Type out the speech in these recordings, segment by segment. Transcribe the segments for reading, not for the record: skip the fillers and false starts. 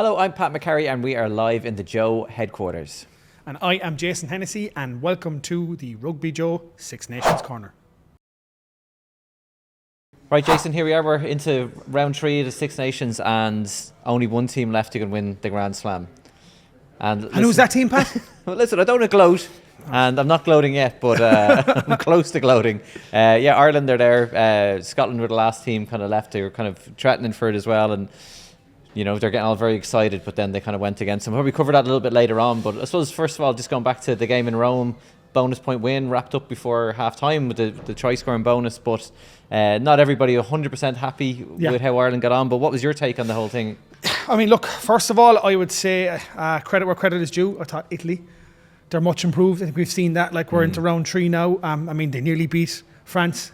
Hello, I'm Pat McCarry and we are live in the Joe headquarters. And I am Jason Hennessy and welcome to the RugbyJOE Six Nations Corner. Right, Jason, here we are. We're into round 3 of the Six Nations and only one team left who can win the Grand Slam. And who's that team, Pat? Well, listen, I don't want to gloat, and I'm not gloating yet, but I'm close to gloating. Ireland are there. Scotland were the last team kind of left. They were kind of threatening for it as well, and you know, they're getting all very excited, but then they kind of went against them. We'll probably cover that a little bit later on, but I suppose, first of all, just going back to the game in Rome, bonus point win, wrapped up before half-time with the try-scoring bonus, but not everybody 100% happy with how Ireland got on, but what was your take on the whole thing? I mean, look, first of all, I would say credit where credit is due. I thought Italy, they're much improved. I think we've seen that, like we're into round 3 now. I mean, they nearly beat France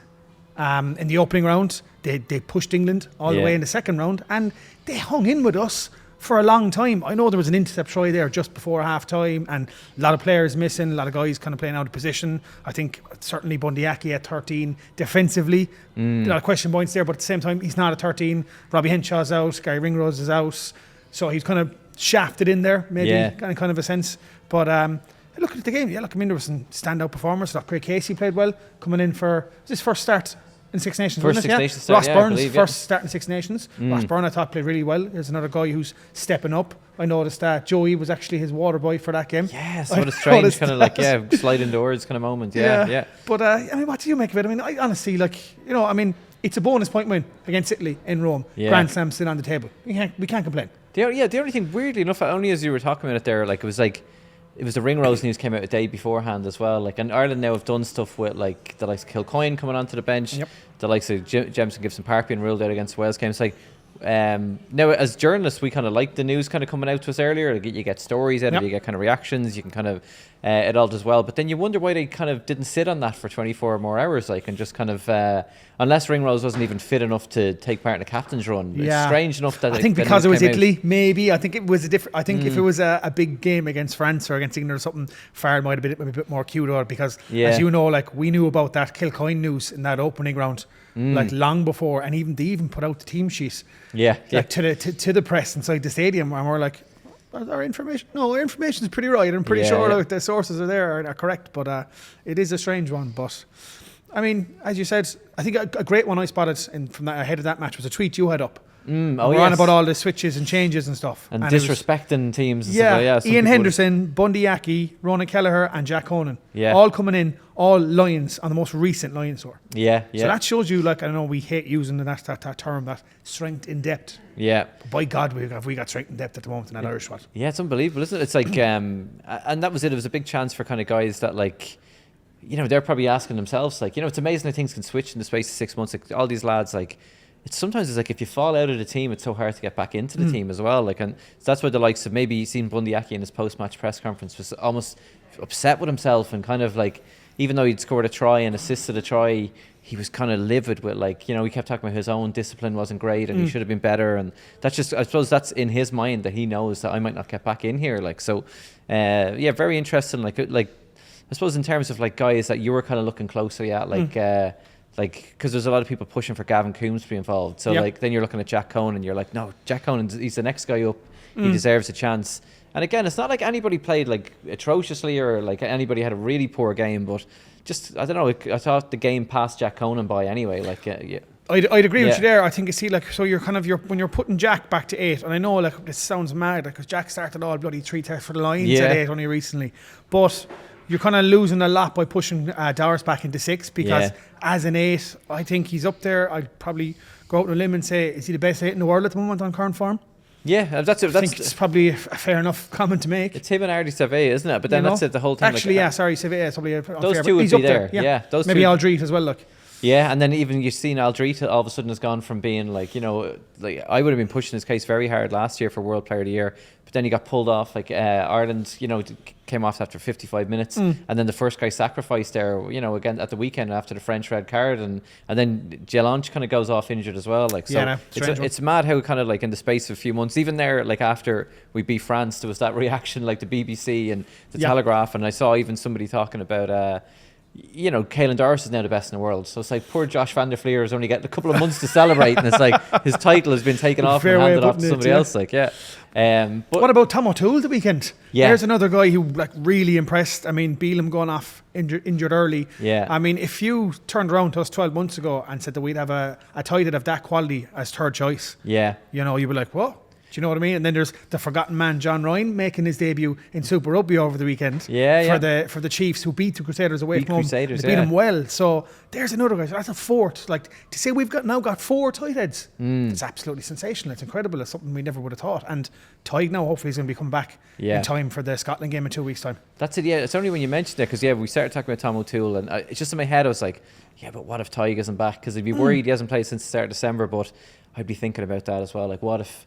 in the opening round. They pushed England all the way in the second round, and they hung in with us for a long time. I know there was an intercept try there just before half time, and a lot of players missing, a lot of guys kind of playing out of position. I think certainly Bundyaki at 13 defensively, a lot of question points there, but at the same time he's not at 13. Robbie Henshaw's out, Gary Ringrose is out, so he's kind of shafted in there, maybe kind of a sense. But look at the game. Yeah, look, I mean, there was some standout performers. Craig Casey played well, coming in for his first start in Six Nations. First Six Nations start, Ross Byrne's first start in Six Nations. Ross Byrne, I thought, played really well. There's another guy who's stepping up. I noticed that Joey was actually his water boy for that game. Yeah, so what a strange kind of like, slide indoors kind of moment. Yeah. But, I mean, what do you make of it? I mean, I honestly, it's a bonus point win against Italy in Rome. Yeah. Grand Slam still on the table. We can't complain. The only thing, weirdly enough, only as you were talking about it there, like it was the Ringrose news came out a day beforehand as well. Like, and Ireland now have done stuff with like the likes of Kilcoyne coming onto the bench, the likes of Jemison Gibson-Park being ruled out against the Wales game. It's like now as journalists we kind of like the news kind of coming out to us earlier. You get stories out of it, you get kind of reactions, you can kind of it all does well. But then you wonder why they kind of didn't sit on that for 24 more hours, like, and just kind of unless Ringrose wasn't even fit enough to take part in the captain's run. It's strange enough that I think because it was Italy, maybe. I think it was a different. I think if it was a big game against France or against England or something, Farrell might have been a bit more cute on it, because as you know, like, we knew about that Kilcoyne news in that opening round like long before, and they even put out the team sheet to the press inside the stadium, and we're like, our information is pretty right. I'm pretty sure the sources are there are correct, but it is a strange one. But I mean, as you said, I think a great one I spotted from that ahead of that match was a tweet you had up. We're on about all the switches and changes and stuff, and disrespecting teams. And stuff. Ian Henderson, Bundyaki, Ronan Kelleher, and Jack Conan, all coming in, all Lions on the most recent Lions tour. So that shows you, like, I know we hate using that term, that strength in depth. But by God, we got strength in depth at the moment in that Irish squad. Yeah, it's unbelievable, isn't it? It's like, and that was it. It was a big chance for kind of guys that, like, you know, they're probably asking themselves, like, you know, it's amazing how things can switch in the space of 6 months. Like, all these lads, like, sometimes it's like if you fall out of the team, it's so hard to get back into the team as well. Like, and that's why the likes of maybe seen Bundyaki in his post-match press conference was almost upset with himself, and kind of like, even though he'd scored a try and assisted a try, he was kind of livid with, like, you know, he kept talking about his own discipline wasn't great and he should have been better, and that's just, I suppose that's in his mind, that he knows that I might not get back in here. Like, so very interesting. Like I suppose in terms of like guys that you were kind of looking closely at, like, because there's a lot of people pushing for Gavin Coombs to be involved. So like, then you're looking at Jack Conan and you're like, no, Jack Conan, he's the next guy up. He deserves a chance. And again, it's not like anybody played like atrociously or like anybody had a really poor game, but just, I don't know, I thought the game passed Jack Conan by anyway. Like, I'd agree with you there. I think you see, like, so you're kind of, when you're putting Jack back to 8, and I know, like, this sounds mad, because Jack started all bloody 3 tests for the Lions at 8 only recently, but you're kind of losing a lot by pushing Dowers back into 6, because as an 8, I think he's up there. I'd probably go out on a limb and say, is he the best 8 in the world at the moment on current form? Yeah, I think it's probably a fair enough comment to make. It's him and Ardy Save, isn't it? But then that's it, the whole thing. Actually, Save is probably unfair. Those two would be there. Yeah, those maybe two. Aldreet as well, look. Yeah, and then even you've seen Aldreet all of a sudden has gone from being like, you know, like, I would have been pushing his case very hard last year for World Player of the Year, but then he got pulled off. Like, Ireland, you know, came off after 55 minutes, and then the first guy sacrificed there, you know, again at the weekend after the French red card, and then Jelonch kind of goes off injured as well. Like, so it's mad how kind of like in the space of a few months, even there, like after we beat France, there was that reaction, like the BBC and the Telegraph, and I saw even somebody talking about you know, Caelan Doris is now the best in the world. So it's like poor Josh van der Fleer is only getting a couple of months to celebrate, and it's like his title has been taken off and handed off to somebody else. Like, but what about Tom O'Toole the weekend? Yeah. There's another guy who like really impressed. I mean, Beelum going off injured early. Yeah. I mean, if you turned around to us 12 months ago and said that we'd have a tight of that quality as third choice, yeah, you know, you'd be like, what? Do you know what I mean? And then there's the forgotten man, John Ryan, making his debut in Super Rugby over the weekend. For the Chiefs, who beat the Crusaders away from home. They beat them well. So there's another guy. That's a fourth. Like, to say we've now got 4 tight heads, it's absolutely sensational. It's incredible. It's something we never would have thought. And Tig now hopefully is going to be coming back in time for the Scotland game in 2 weeks' time. That's it. Yeah, it's only when you mentioned it, because we started talking about Tom O'Toole, and it's just in my head. I was like, yeah, but what if Tig isn't back? Because I'd be worried he hasn't played since the start of December. But I'd be thinking about that as well. Like, what if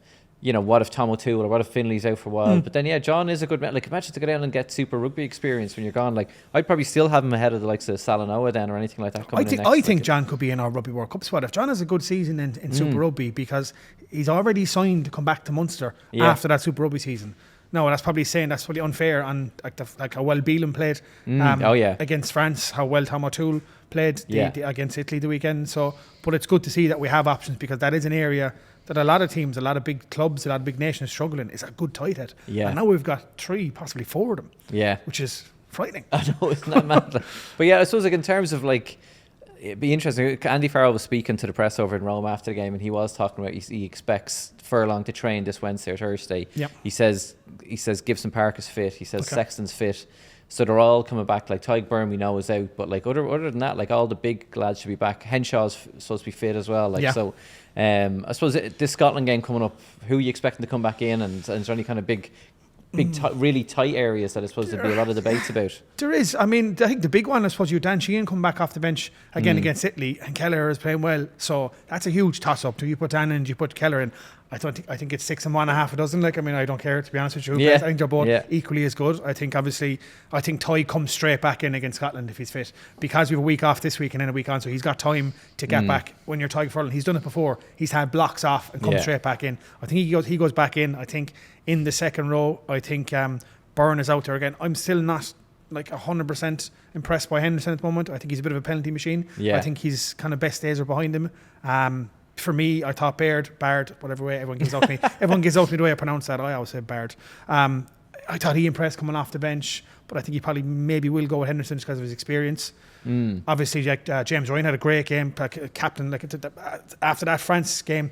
Tom O'Toole or what if Finley's out for a while? But then, John is a good man. Like, imagine to go down and get Super Rugby experience when you're gone. Like, I'd probably still have him ahead of the likes of Salanoa then or anything like that coming in next. I think John could be in our Rugby World Cup squad if John has a good season in Super Rugby, because he's already signed to come back to Munster after that Super Rugby season. No, that's probably unfair on like how well Beelum played against France, how well Tom O'Toole played against Italy the weekend. So, but it's good to see that we have options, because that is an area that a lot of teams, a lot of big clubs, a lot of big nations struggling. Is a good tight head. Yeah. And now we've got 3, possibly 4 of them. Yeah. Which is frightening. I know, isn't that mad? But I suppose like in terms of like, it'd be interesting. Andy Farrell was speaking to the press over in Rome after the game, and he was talking about he expects Furlong to train this Wednesday or Thursday. Yep. He says Gibson Park is fit. He says Sexton's fit. So they're all coming back. Like Tyg Byrne we know is out, but like other than that, like all the big lads should be back. Henshaw's supposed to be fit as well. Like so, I suppose this Scotland game coming up, who are you expecting to come back in, and is there any kind of big really tight areas that I suppose there'd be a lot of debates about? There is. I mean, I think the big one, I suppose, Dan Sheehan come back off the bench again against Italy, and Keller is playing well. So that's a huge toss-up. Do you put Dan in, do you put Keller in? I think it's 6 and 1 half a dozen. Like, I mean, I don't care, to be honest with you. I think they're both equally as good. I think Ty comes straight back in against Scotland if he's fit, because we have a week off this week and then a week on, so he's got time to get back. When you're Ty Furlong, he's done it before. He's had blocks off and come straight back in. I think he goes back in. I think in the second row, I think Byrne is out there again. I'm still not like 100% impressed by Henderson at the moment. I think he's a bit of a penalty machine. I think his kind of best days are behind him. For me, I thought Bard, whatever way everyone gives out to me. Everyone gives out to me the way I pronounce that. I always say Bard. I thought he impressed coming off the bench, but I think he probably maybe will go with Henderson just because of his experience. Obviously, James Ryan had a great game, captain. After that France game,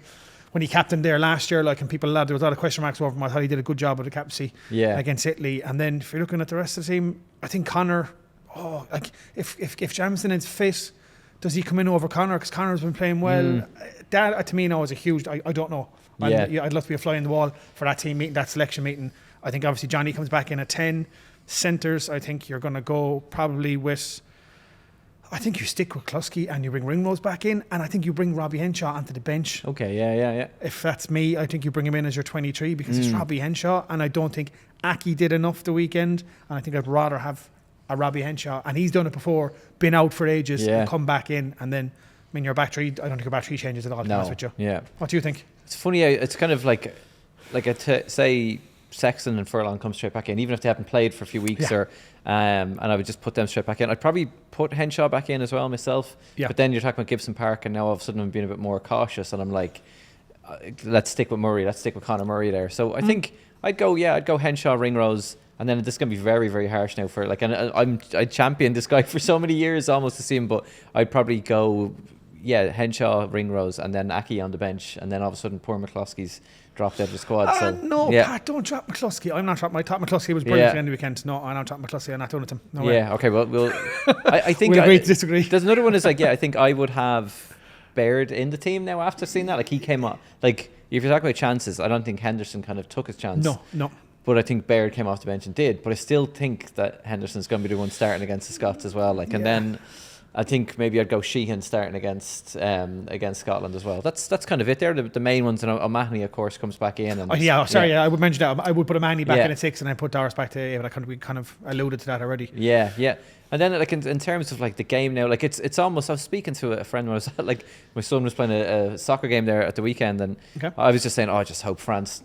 when he captained there last year, there was a lot of question marks over him. I thought he did a good job with the captaincy against Italy. And then if you're looking at the rest of the team, I think Connor. If Jamison is fit, does he come in over Connor? Because Connor's been playing well. That to me now is a huge. I don't know. I'd love to be a fly on the wall for that team meeting, that selection meeting. I think obviously Johnny comes back in at 10. Centres, I think you're going to go probably with. I think you stick with Kluski and you bring Ringrose back in, and I think you bring Robbie Henshaw onto the bench. Okay, yeah. If that's me, I think you bring him in as your 23, because it's Robbie Henshaw, and I don't think Aki did enough the weekend, and I think I'd rather have a Robbie Henshaw, and he's done it before, been out for ages, and come back in, and then, I mean, your back three, I don't think your back three changes at all, to be honest with you. Yeah. What do you think? It's funny, it's kind of like say Sexton and Furlong come straight back in, even if they haven't played for a few weeks, and I would just put them straight back in. I'd probably put Henshaw back in as well myself, but then you're talking about Gibson Park, and now all of a sudden I'm being a bit more cautious, and I'm like, let's stick with Murray, let's stick with Conor Murray there. So I think I'd go Henshaw, Ringrose, and then this is going to be very, very harsh now for and I championed this guy for so many years almost to see him, but I'd probably go Henshaw, Ringrose, and then Aki on the bench, and then all of a sudden poor McCloskey's dropped out of the squad. Pat, don't drop McCloskey. I'm not dropping. I thought McCloskey was brilliant at the end of the weekend. No, I'm not dropping McCloskey. I'm not doing it to him. No way. Okay, well I think we'll agree to disagree. There's another one is I think I would have Baird in the team now after seeing that. He came up, if you're talking about chances, I don't think Henderson kind of took his chance. No. But I think Baird came off the bench and did. But I still think that Henderson's going to be the one starting against the Scots as well. And then I think maybe I'd go Sheehan starting against Scotland as well. That's kind of it. They're the main ones. And O'Mahony, of course, comes back in. And I would mention that. I would put O'Mahony back in at 6 and then put Doris back to 8. But we kind of alluded to that already. Yeah. And then in terms of the game now, it's almost, I was speaking to a friend when I was my son was playing a soccer game there at the weekend, and I was just saying, I just hope France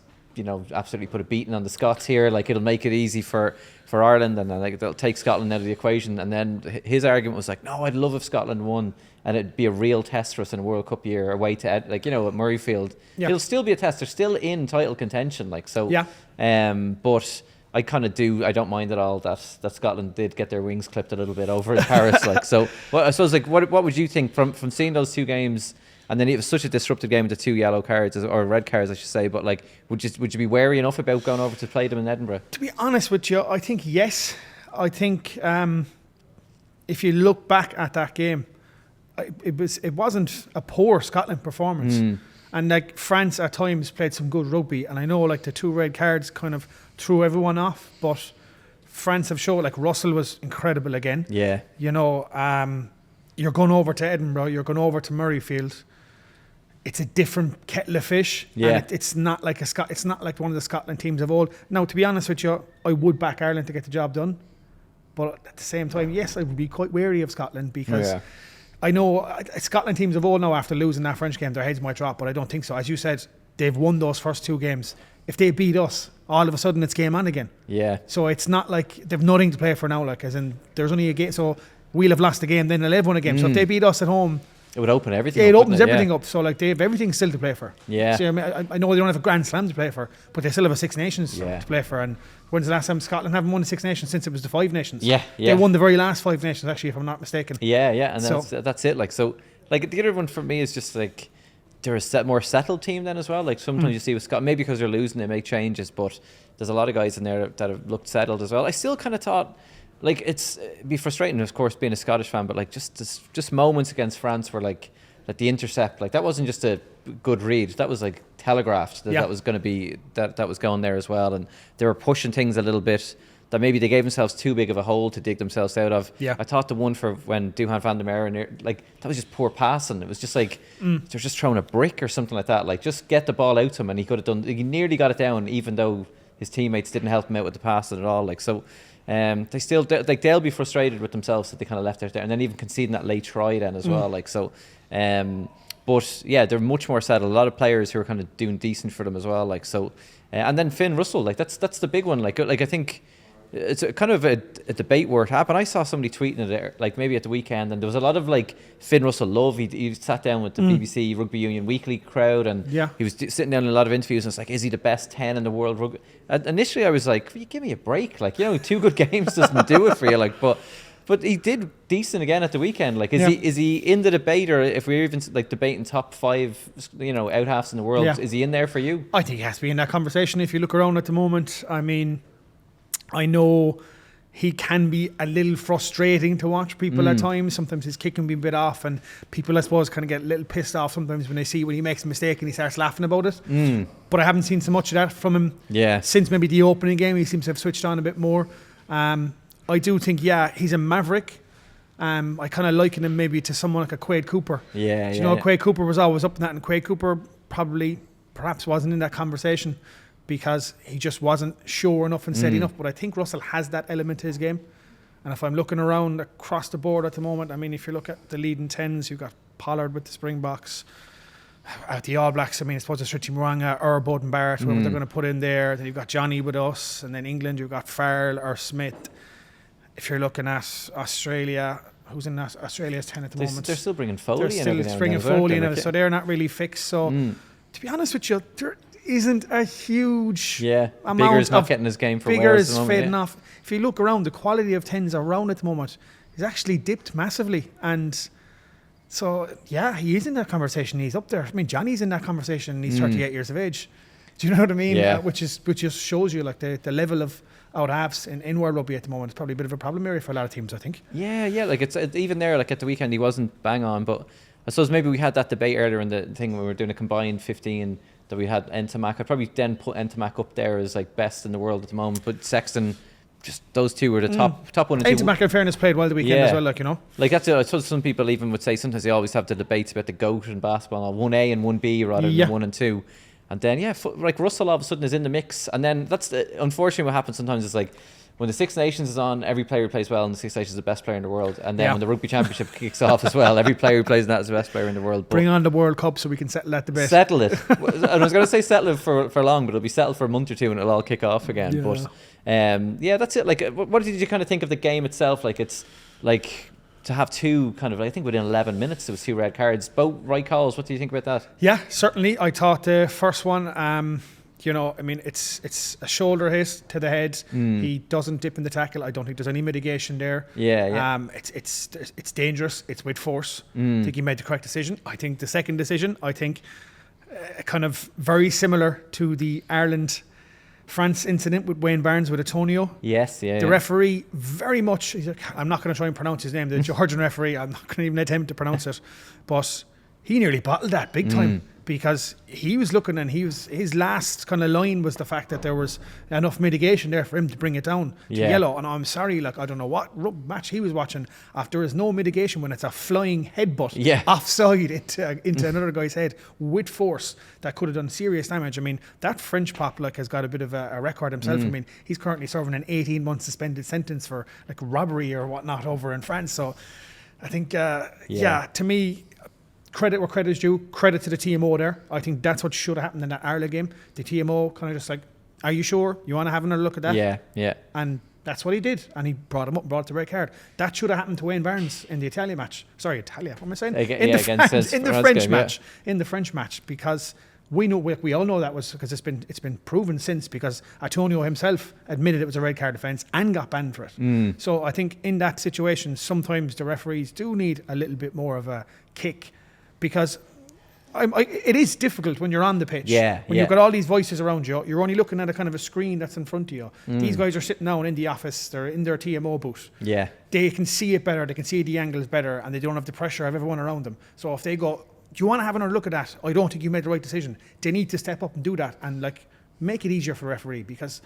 absolutely put a beating on the Scots here. Like, it'll make it easy for Ireland, and like they'll take Scotland out of the equation. And then his argument was like, no, I'd love if Scotland won, and it'd be a real test for us in a World Cup year away to at Murrayfield. Yeah. It'll still be a test. They're still in title contention. Like, so. Yeah. But I kind of I don't mind at all that Scotland did get their wings clipped a little bit over in Paris. Like, so. Well, I suppose, like, what would you think from seeing those two games? And then it was such a disruptive game with the 2 yellow cards, or red cards, I should say. But like, would you be wary enough about going over to play them in Edinburgh? To be honest with you, I think yes. I think if you look back at that game, it wasn't a poor Scotland performance. And like, France at times played some good rugby. And I know like the 2 red cards kind of threw everyone off, but France have shown, like, Russell was incredible again. Yeah. You're going over to Edinburgh, you're going over to Murrayfield. It's a different kettle of fish. Yeah. And it's not like it's not like one of the Scotland teams of old. Now, to be honest with you, I would back Ireland to get the job done. But at the same time, yes, I would be quite wary of Scotland, because I know Scotland teams of old now, after losing that French game, their heads might drop, but I don't think so. As you said, they've won those first 2 games. If they beat us, all of a sudden it's game on again. Yeah. So it's not like they've nothing to play for now, like, as in there's only a game. So we'll have lost a game, then they'll have won a game. So if they beat us at home, it would open everything. Yeah, it up, opens everything up. So like, they have everything still to play for. Yeah. So I know they don't have a Grand Slam to play for, but they still have a Six Nations to play for. And when's the last time Scotland haven't won the Six Nations? Since it was the Five Nations. Yeah. They won the very last Five Nations, actually, if I'm not mistaken. Yeah, and that's it. Like, so, like, the other one for me is just like, they're a more settled team then as well. Like, sometimes you see with Scott, maybe because they're losing, they make changes, but there's a lot of guys in there that have looked settled as well. I still kind of thought, like, it'd be frustrating, of course, being a Scottish fan, but like, just moments against France were like the intercept, like, that wasn't just a good read, that was like telegraphed that was going to be that was going there as well. And they were pushing things a little bit that maybe they gave themselves too big of a hole to dig themselves out of. Yeah. I thought the one for when Duhan van der Merwe, like, that was just poor passing. It was just like they're just throwing a brick or something like that. Like, just get the ball out to him, and he could have done. He nearly got it down, even though his teammates didn't help him out with the passing at all. Like, so, they still, like, they'll be frustrated with themselves that they kind of left it there, and then even conceding that late try then as well. Like, so, but yeah, they're much more settled. A lot of players who are kind of doing decent for them as well. Like, so, and then Finn Russell, like, that's the big one. Like I think it's a kind of a debate where it happened. I saw somebody tweeting it there, like, maybe at the weekend, and there was a lot of like Finn Russell love. He sat down with the BBC Rugby Union Weekly crowd, and he was sitting down in a lot of interviews, and it's like, is he the best 10 in the world rugby? And initially I was like, will you give me a break? Like, 2 good games doesn't do it for you. Like, but he did decent again at the weekend. Like, is he in the debate, or if we're even like debating top 5, out halves in the world, is he in there for you? I think he has to be in that conversation. If you look around at the moment, I mean, I know he can be a little frustrating to watch people at times. Sometimes his kick can be a bit off, and people, I suppose, kind of get a little pissed off sometimes when they see when he makes a mistake and he starts laughing about it. But I haven't seen so much of that from him since maybe the opening game. He seems to have switched on a bit more. I do think, he's a maverick. I kind of liken him maybe to someone like a Quade Cooper. Quade Cooper was always up in that, and Quade Cooper perhaps wasn't in that conversation because he just wasn't sure enough and steady enough. But I think Russell has that element to his game. And if I'm looking around across the board at the moment, I mean, if you look at the leading 10s, you've got Pollard with the Springboks. At the All Blacks, I mean, I suppose it's Richie Mo'unga or Bowden Barrett, whoever they're going to put in there. Then you've got Johnny with us. And then England, you've got Farrell or Smith. If you're looking at Australia, who's in Australia's 10 at the moment? They're still bringing Foley in. They're still bringing Foley in, so they're not really fixed. So, to be honest with you, there isn't a huge amount. Bigger's not getting his game for Wales. Bigger is fading off. If you look around, the quality of 10s around at the moment is actually dipped massively. And so, he is in that conversation. He's up there. I mean, Johnny's in that conversation, and he's 38 years of age. Do you know what I mean? Yeah. Which just shows you like the level of out halves in World Rugby at the moment. It's probably a bit of a problem area for a lot of teams, I think. Yeah. Like, it's even there. Like, at the weekend, he wasn't bang on, but I suppose maybe we had that debate earlier in the thing when we were doing a combined 15 that we had Ntamak. I'd probably then put Ntamak up there as like best in the world at the moment, but Sexton, just those two were the top one and two. Ntamak, in fairness, played well the weekend as well, like, Like, that's I suppose some people even would say sometimes they always have the debates about the GOAT in basketball, 1A and 1B rather than 1 and 2. And then, like, Russell all of a sudden is in the mix. And then that's unfortunately what happens sometimes is like when the Six Nations is on, every player who plays well in the Six Nations is the best player in the world. And then when the Rugby Championship kicks off as well, every player who plays in that is the best player in the world. But bring on the World Cup so we can settle that debate. Settle it. And I was going to say settle it for long, but it'll be settled for a month or two and it'll all kick off again. But that's it. Like, what did you kind of think of the game itself? Like, it's like to have two kind of, I think within 11 minutes there was 2 red cards, both right calls. What do you think about that? Yeah, certainly. I thought the first one, you know, I mean, it's a shoulder hit to the head. He doesn't dip in the tackle. I don't think there's any mitigation there. It's dangerous. It's with force. I think he made the correct decision. I think the second decision, kind of very similar to the Ireland-France incident with Wayne Barnes with Antonio. The referee very much, he's like, I'm not going to try and pronounce his name, the Georgian referee, I'm not going to even let him to pronounce it, but he nearly bottled that big time. Because he was looking and his last kind of line was the fact that there was enough mitigation there for him to bring it down to yellow. And I'm sorry, like, I don't know what match he was watching. After there is no mitigation when it's a flying headbutt offside into another guy's head with force that could have done serious damage. I mean, that French pop has got a bit of a record himself. I mean, he's currently serving an 18-month suspended sentence for like robbery or whatnot over in France. So I think, to me, credit where credit is due. Credit to the TMO there. I think that's what should have happened in that Ireland game. The TMO kind of just like, are you sure? You want to have another look at that? Yeah. And that's what he did. And he brought him up and brought the red card. That should have happened to Wayne Barnes in the Italian match. Sorry, Italia. What am I saying? In the French match. In the French match. Because we all know that was because it's been proven since, because Antonio himself admitted it was a red card offence and got banned for it. So I think in that situation, sometimes the referees do need a little bit more of a kick. Because it is difficult when you're on the pitch. When you've got all these voices around you, you're only looking at a kind of a screen that's in front of you. These guys are sitting down in the office, they're in their TMO booth. They can see it better, they can see the angles better, and they don't have the pressure of everyone around them. So if they go, do you want to have another look at that? I don't think you made the right decision. They need to step up and do that and like make it easier for the referee, because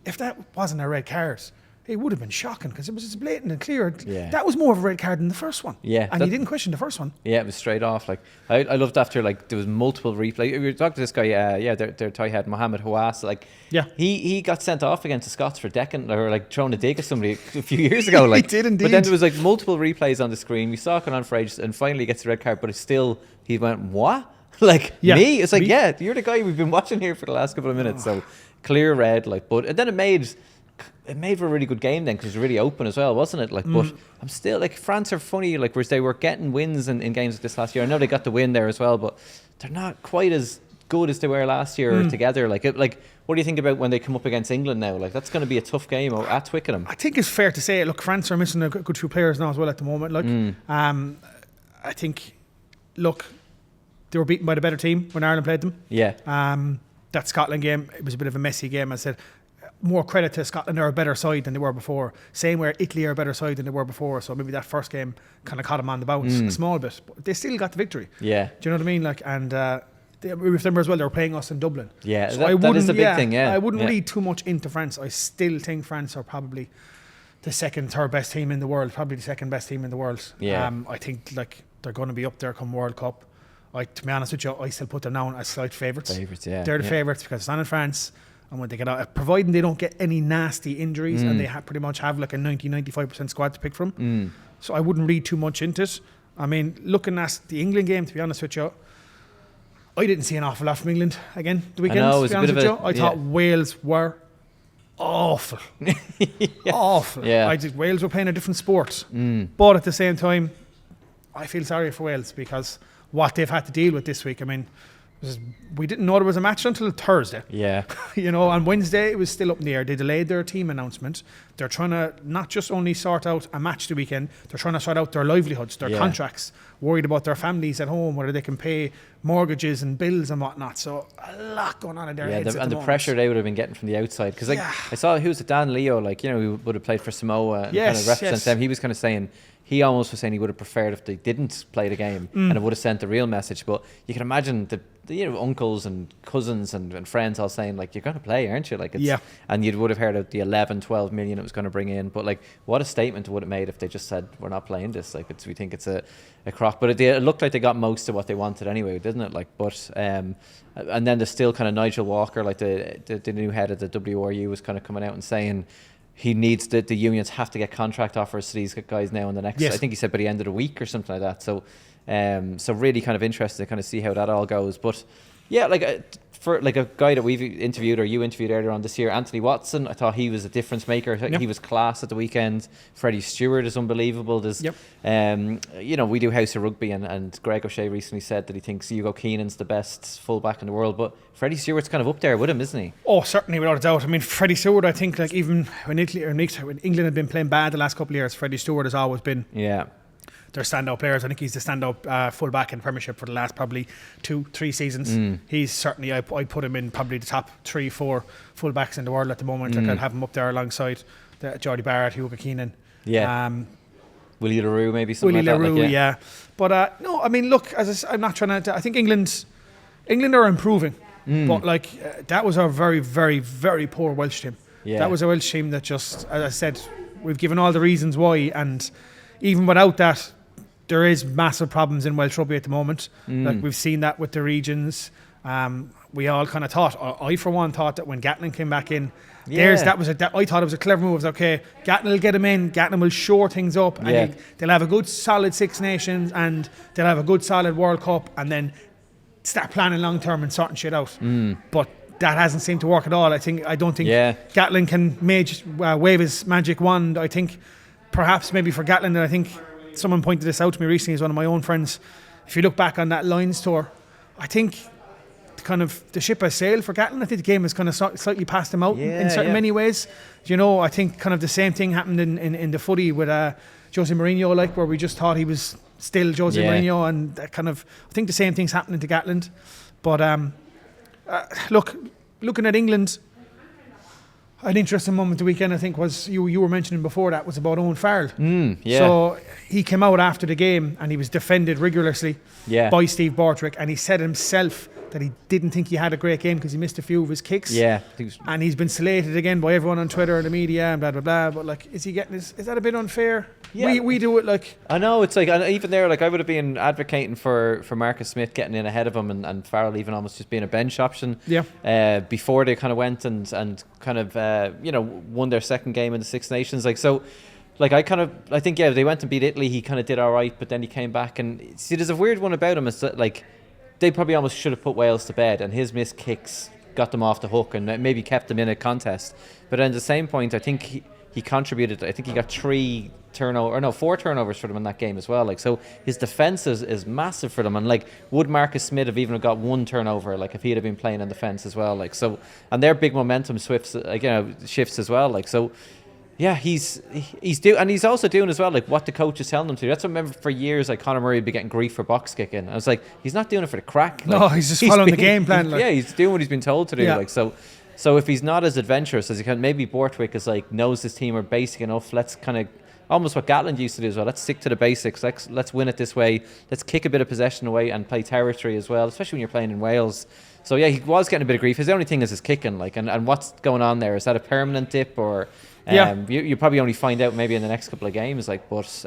if that wasn't a red card, it would have been shocking because it was just blatant and clear. That was more of a red card than the first one. And he didn't question the first one. It was straight off. Like I loved after, like, there was multiple replays. We were talking to this guy, their tie head, Mohammed Hawass. Like, he got sent off against the Scots for decking or like throwing a dig at somebody a few years ago. Like, he did indeed. But then there was like multiple replays on the screen. We saw it going on for ages, and finally gets the red card. But it's still, he went, what? Like, me? It's like, you're the guy we've been watching here for the last couple of minutes. So clear red, like, but and then it made for a really good game then, because it was really open as well, wasn't it? Like, but I'm still like, France are funny, like, whereas they were getting wins in games like this last year. I know they got the win there as well, but they're not quite as good as they were last year together. Like, what do you think about when they come up against England now? Like, that's going to be a tough game at Twickenham. I think it's fair to say, look, France are missing a good few players now as well at the moment. Like, I think, look, they were beaten by the better team when Ireland played them. That Scotland game, it was a bit of a messy game. I said, more credit to Scotland, they're a better side than they were before. Same where Italy are a better side than they were before. So maybe that first game kind of caught them on the bounce a small bit, but they still got the victory. Do you know what I mean? Like, and they remember as well, they were playing us in Dublin. So that is a big thing. I wouldn't read too much into France. I still think France are probably the third best team in the world. Probably the second best team in the world. I think like they're going to be up there come World Cup. To be honest with you, I still put them down as slight favourites. They're the favourites because it's not in France. And when they get out, providing they don't get any nasty injuries and they pretty much have like a 90-95% squad to pick from. So I wouldn't read too much into it. I mean, looking at the England game, to be honest with you, I didn't see an awful lot from England again the weekend. I thought Wales were awful. Awful. I think Wales were playing a different sport. But at the same time, I feel sorry for Wales because what they've had to deal with this week. I mean, we didn't know there was a match until Thursday. On Wednesday it was still up in the air. They delayed their team announcement. They're trying to not just only sort out a match the weekend, they're trying to sort out their livelihoods, their contracts, worried about their families at home, whether they can pay mortgages and bills and whatnot. So a lot going on in their heads and the pressure they would have been getting from the outside, because I saw who was it, Dan Leo, like, you know, who would have played for Samoa and kind of represents them. He was kind of saying, he almost was saying he would have preferred if they didn't play the game and it would have sent the real message. But you can imagine the uncles and cousins and friends all saying, like, you're going to play, aren't you? Like, it's, and you would have heard of the 11-12 million it was going to bring in. But like, what a statement would it made if they just said, we're not playing this. Like, we think it's a crock. But it looked like they got most of what they wanted anyway, didn't it? Like, but and then there's still kind of Nigel Walker, like the new head of the WRU, was kind of coming out and saying, he needs the unions have to get contract offers to these guys now in the next. Yes. I think he said by the end of the week or something like that. So, so really kind of interested to kind of see how that all goes. But yeah, like for like a guy that we've interviewed or you interviewed earlier on this year, Anthony Watson, I thought he was a difference maker. He was class at the weekend. Freddie Stewart is unbelievable. There's, you know, we do House of Rugby, and Greg O'Shea recently said that he thinks Hugo Keenan's the best fullback in the world, but Freddie Stewart's kind of up there with him, isn't he? Oh, certainly, without a doubt. I mean, Freddie Stewart, I think, like even when England had been playing bad the last couple of years, Freddie Stewart has always been their standout players. I think he's the standout fullback in the Premiership for the last probably 2-3 seasons. He's certainly, I put him in probably the top 3-4 fullbacks in the world at the moment. Like I'd have him up there alongside Jordie Barrett, Hugo Keenan. Willie LaRue, maybe something Willie like LaRue, that. Like, But no, I mean, look, I'm not trying to. I think England are improving, but like that was a very, very, very poor Welsh team. That was a Welsh team that just, as I said, we've given all the reasons why, and even without that, there is massive problems in Welsh rugby at the moment. Like we've seen that with the regions. We all kind of thought, I for one thought that when Gatlin came back in, I thought it was a clever move. It was okay, Gatlin will get him in, Gatlin will shore things up, and they'll have a good solid Six Nations, and they'll have a good solid World Cup, and then start planning long term and sorting shit out. But that hasn't seemed to work at all. I don't think Gatlin can wave his magic wand. I think perhaps maybe for Gatlin, I think someone pointed this out to me recently, as one of my own friends. If you look back on that Lions tour, I think kind of the ship has sailed for Gatlin. I think the game has kind of slightly passed him out in many ways. You know, I think kind of the same thing happened in the footy with Jose Mourinho, like where we just thought he was still Jose Mourinho, and that kind of, I think the same thing's happening to Gatland. But looking at England, an interesting moment the weekend, I think, was you were mentioning before that, was about Owen Farrell. So he came out after the game and he was defended rigorously by Steve Borthwick, and he said himself that he didn't think he had a great game because he missed a few of his kicks. And he's been slated again by everyone on Twitter and the media and blah blah blah. But like, is that a bit unfair? We do it like, I know, it's like, even there, like I would have been advocating for Marcus Smith getting in ahead of him, and Farrell even almost just being a bench option. Before they kind of went and kind of won their second game in the Six Nations. Like, so, like I think they went and beat Italy. He kind of did all right, but then he came back, and see, there's a weird one about him is that like they probably almost should have put Wales to bed, and his missed kicks got them off the hook and maybe kept them in a contest. But at the same point, I think he contributed. I think he got 4 turnovers for them in that game as well. Like, so his defense is massive for them. And like, would Marcus Smith have even got 1 turnover, like if he'd have been playing in defense as well? Like, so, and their big momentum shifts as well. Like, so, yeah, he's also doing as well, like what the coach is telling him to do. That's what I remember for years, like Conor Murray would be getting grief for box kicking. I was like, he's not doing it for the crack. Like, no, he's just following the game plan. Like. Yeah, he's doing what he's been told to do. Like, so if he's not as adventurous as he can, maybe Borthwick is like, knows his team are basic enough. Let's kind of, almost what Gatland used to do as well. Let's stick to the basics. Let's win it this way. Let's kick a bit of possession away and play territory as well, especially when you're playing in Wales. So yeah, he was getting a bit of grief. His only thing is his kicking, like, and what's going on there? Is that a permanent dip, or you probably only find out maybe in the next couple of games, like. But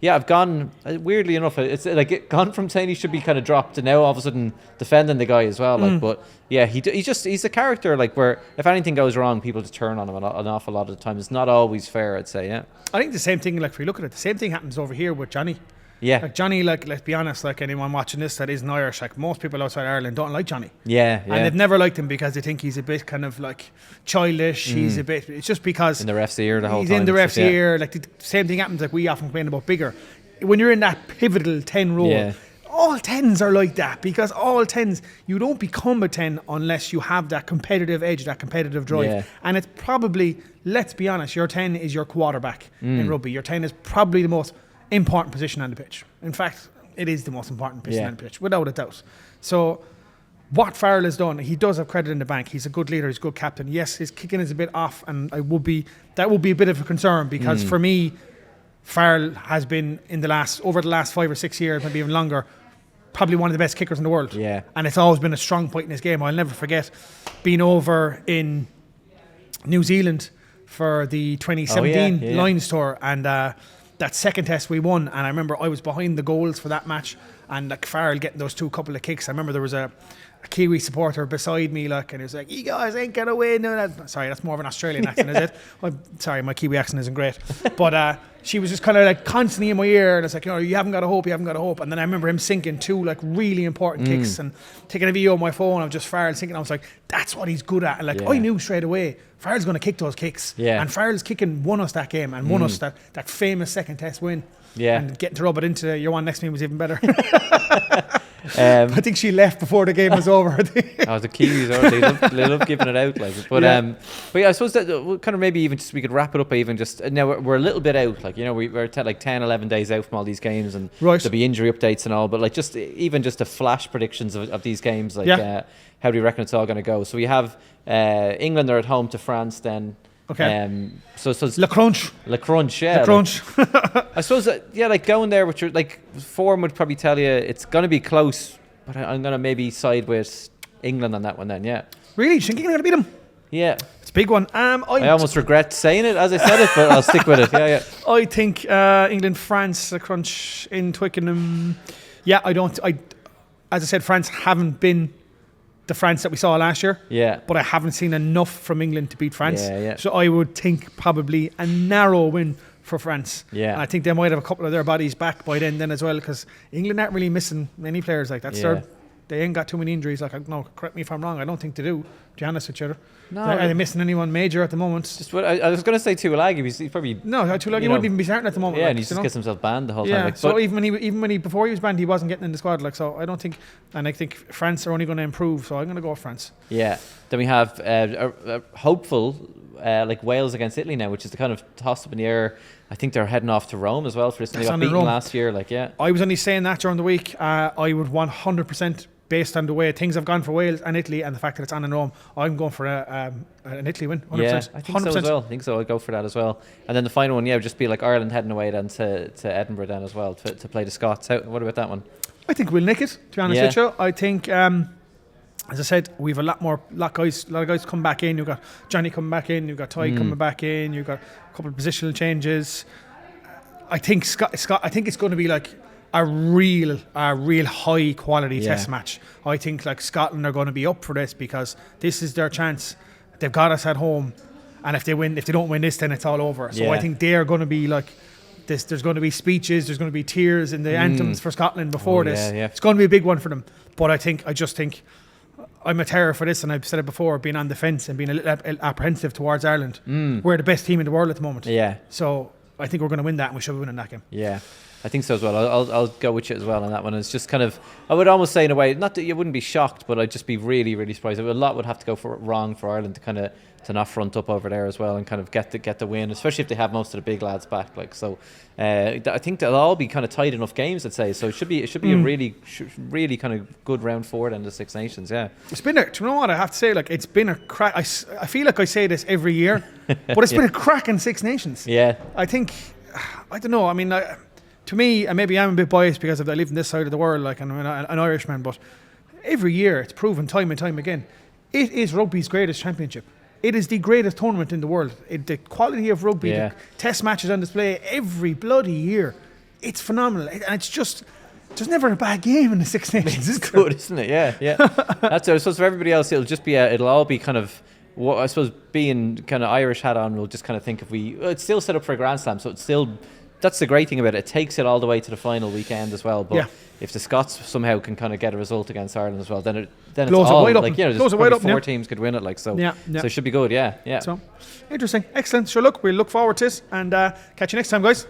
I've gone, weirdly enough, it's like gone from saying he should be kind of dropped to now all of a sudden defending the guy as well, like. But yeah, he's a character, like, where if anything goes wrong, people just turn on him an awful lot of the time. It's not always fair, I'd say. I think the same thing, like if you look at it, the same thing happens over here with Johnny. Like Johnny, like, let's be honest, like anyone watching this that isn't Irish, like most people outside Ireland don't like Johnny. And they've never liked him because they think he's a bit kind of like childish. He's a bit, it's just because in the ref's ear the whole time. He's in the ref's ear. Like the same thing happens, like we often complain about Bigger. When you're in that pivotal 10 role, all 10s are like that, because all 10s, you don't become a 10 unless you have that competitive edge, that competitive drive. And it's probably, let's be honest, your 10 is your quarterback in rugby. Your 10 is probably the most important position on the pitch. In fact, it is the most important position on the pitch, without a doubt. So what Farrell has done, he does have credit in the bank. He's a good leader, he's a good captain. Yes, his kicking is a bit off, and that would be a bit of a concern, because for me, Farrell has been over the last 5 or 6 years, maybe even longer, probably one of the best kickers in the world. And it's always been a strong point in his game. I'll never forget being over in New Zealand for the 2017 Lions tour, and that second test we won, and I remember I was behind the goals for that match, and like Farrell getting those couple of kicks. I remember there was a Kiwi supporter beside me, like, and he was like, "You guys ain't gonna win." Sorry, that's more of an Australian accent, is it? I'm sorry, my Kiwi accent isn't great, but she was just kind of like constantly in my ear, and it's like, you haven't got a hope, you haven't got a hope. And then I remember him sinking 2 like really important kicks, and taking a video on my phone of just Farrell sinking. I was like, that's what he's good at, and like I knew straight away Farrell's going to kick those kicks, and Farrell's kicking won us that game and won us that famous second test win. And getting to rub it into your one next to me was even better. I think she left before the game was over. The Kiwis they love giving it out, like. But yeah, I suppose that kind of maybe even just we could wrap it up. Even just now we're a little bit out, like, you know, we're like 10, 11 days out from all these games, and there'll be injury updates and all. But like just even just the flash predictions of these games, like how do you reckon it's all going to go? So we have England are at home to France then. Okay. So it's Le Crunch, yeah. Le Crunch. I suppose like going there with your like form would probably tell you it's going to be close, but I'm going to maybe side with England on that one then. Yeah. Really? You think England are going to beat them? Yeah. It's a big one. I almost regret saying it as I said it, but I'll stick with it. Yeah. I think England, France, Le Crunch in Twickenham. Yeah, as I said, France haven't been the France that we saw last year, but I haven't seen enough from England to beat France. So I would think probably a narrow win for France. And I think they might have a couple of their bodies back by then as well, because England aren't really missing many players like that. They ain't got too many injuries. Like, no, correct me if I'm wrong, I don't think they do, to be honest with you. No, are they missing anyone major at the moment? Just what I was going to say, Tuilagi. He's probably Tuilagi wouldn't even be starting at the moment. Yeah, and he just gets himself banned the whole time. Like, so even when he before he was banned, he wasn't getting in the squad. Like, so I don't think, and I think France are only going to improve. So I'm going to go with France. Yeah. Then we have a hopeful like Wales against Italy now, which is the kind of toss up in the air. I think they're heading off to Rome as well for this. They got beaten last year. Like, I was only saying that during the week. I would 100%. Based on the way things have gone for Wales and Italy and the fact that it's on in Rome, I'm going for an Italy win. 100%. Yeah, I think 100%. So as well. I think so. I'll go for that as well. And then the final one, would just be like Ireland heading away then to Edinburgh then as well to play the Scots. What about that one? I think we'll nick it, to be honest with you. I think, as I said, we've a lot of guys come back in. You've got Johnny coming back in. You've got Ty coming back in. You've got a couple of positional changes. I think I think it's going to be like a real high quality test match. I think like Scotland are going to be up for this because this is their chance. They've got us at home, and if they don't win this, then it's all over. So I think they are going to be like this. There's going to be speeches. There's going to be tears in the anthems for Scotland before this. It's going to be a big one for them. But I just think I'm a terror for this, and I've said it before, being on the fence and being a little apprehensive towards Ireland. We're the best team in the world at the moment. So I think we're going to win that, and we should be winning that game. I think so as well. I'll go with you as well on that one. It's just kind of, I would almost say in a way, not that you wouldn't be shocked, but I'd just be really, really surprised. A lot would have to go wrong for Ireland to kind of to not front up over there as well and kind of get the win, especially if they have most of the big lads back. Like so, I think they'll all be kind of tight enough games, I'd say. So it should be a really kind of good round 4 then the Six Nations. Yeah, it's been do you know what I have to say? Like it's been a crack. I feel like I say this every year, but it's been a cracking Six Nations. Yeah, I think I don't know. I mean. To me, and maybe I'm a bit biased because I live in this side of the world, like, and I'm an Irishman, but every year it's proven time and time again, it is rugby's greatest championship. It is the greatest tournament in the world. The quality of rugby, the test matches on display every bloody year, it's phenomenal. And it's just, there's never a bad game in the Six Nations. It's good, isn't it? Yeah. That's it. I suppose for everybody else, it'll all be kind of, what I suppose being kind of Irish hat on, we'll just kind of think it's still set up for a Grand Slam, so it's still. That's the great thing about it. It takes it all the way to the final weekend as well. But if the Scots somehow can kind of get a result against Ireland as well, then it's all like, you know, there's probably 4 teams could win it. Like so, so it should be good. Yeah. So interesting, excellent. Sure, look, we'll look forward to this and catch you next time, guys.